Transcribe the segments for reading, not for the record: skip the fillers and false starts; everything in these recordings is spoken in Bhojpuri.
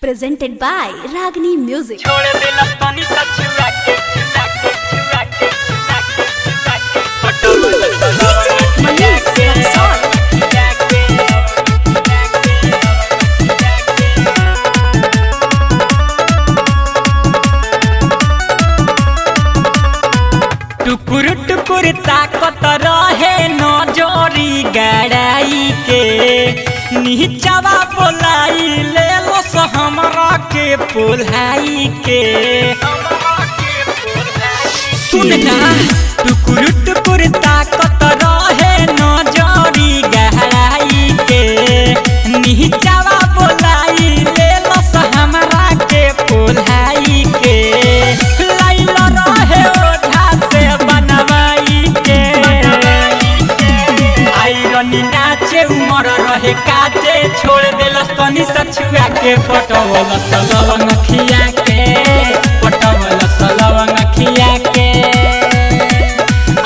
presented by Ragini Music. छोड़ देला तनी सा छुआ के छुआ के छुआ के छुआ के छुआ के फोटो Manish Raksol. टुकुर टुकुर ताकत रहे नजरी गड़ाई के नीचवा बोलाई ले लो हमरा के पोलाई के सुनना टुकुर टुकुर ताकत रहे नजरी गहराई के नीचवा बोलाई ले लो हमरा के पोलाई के लाइल रहे ओढ़ा से बनवाई के आइरनी नाचे उमर रहे काटे छोड़ देलस तनी सछुआ के पटवल सलवन खिया के पटवल सलवन खिया के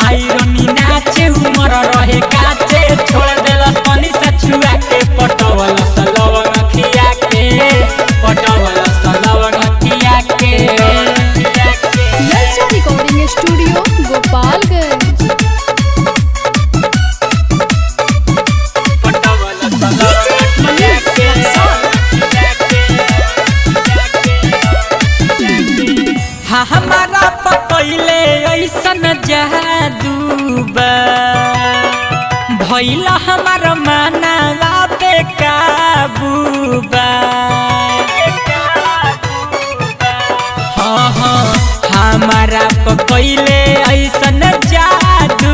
आइरनी नाचे उमर रहे काटे छोड़ देलस तनी सछुआ के पटवल सलवन खिया के पटवल सलवन खिया के Lalsa Recording Studio, Gopalganj. Manish Raksol. हमारा पकैले ऐसन जादू बा भइला हमार मानवा पे काबू बा हाँ हमारा पकैले ऐसन जादू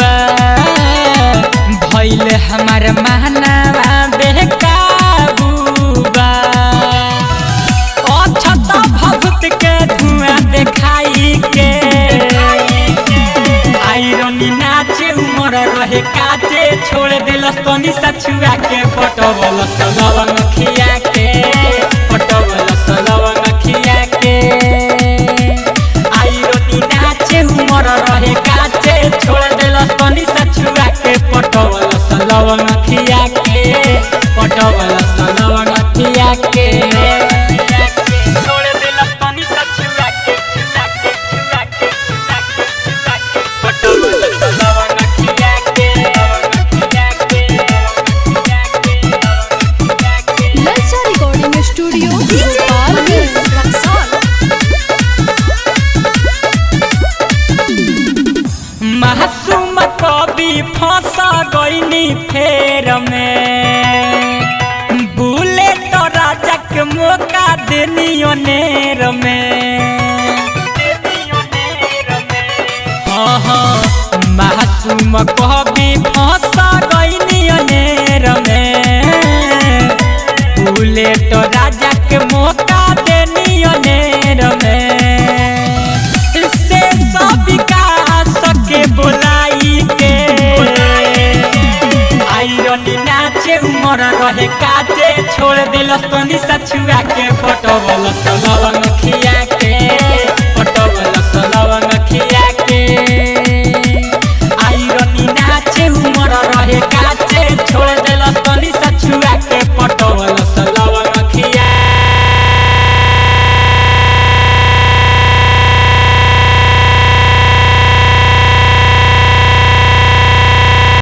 बा भइले हमार मानवा बेकाबू बा अछत भभूत के धुआं देखाई के आइरनी नाचे उमर रहे काटे छोड़ देलस तनी सछुआ के पटवल सलवन खिया के पटवल सलवन खिया के आइरनी नाचे उमर रहे काटे छोड़ देलस तनी सछुआ के पटवल सलवन खिया के पटवल सलवन खिया के छोड़ देलस तनी सछुआ के छुआ के छुआ के छुआ के छुआ के पटवल सलवन खिया के खिया के खिया के Lalsa Recording Studio, Gopalganj. मासूम कभी फंसा गईनी फेर में बुले तो राजा के मौका देनी ओनेर में हाँ मासूम कभी फंसा गईनी ओनेर में बुले तो राजा के मौका देनी ओनेर में से सब विकास के बोलाई के आइरनी नाचे उमर रहे काटे छोड़ देलस तनी सछुआ के पटवल सलवन खिया के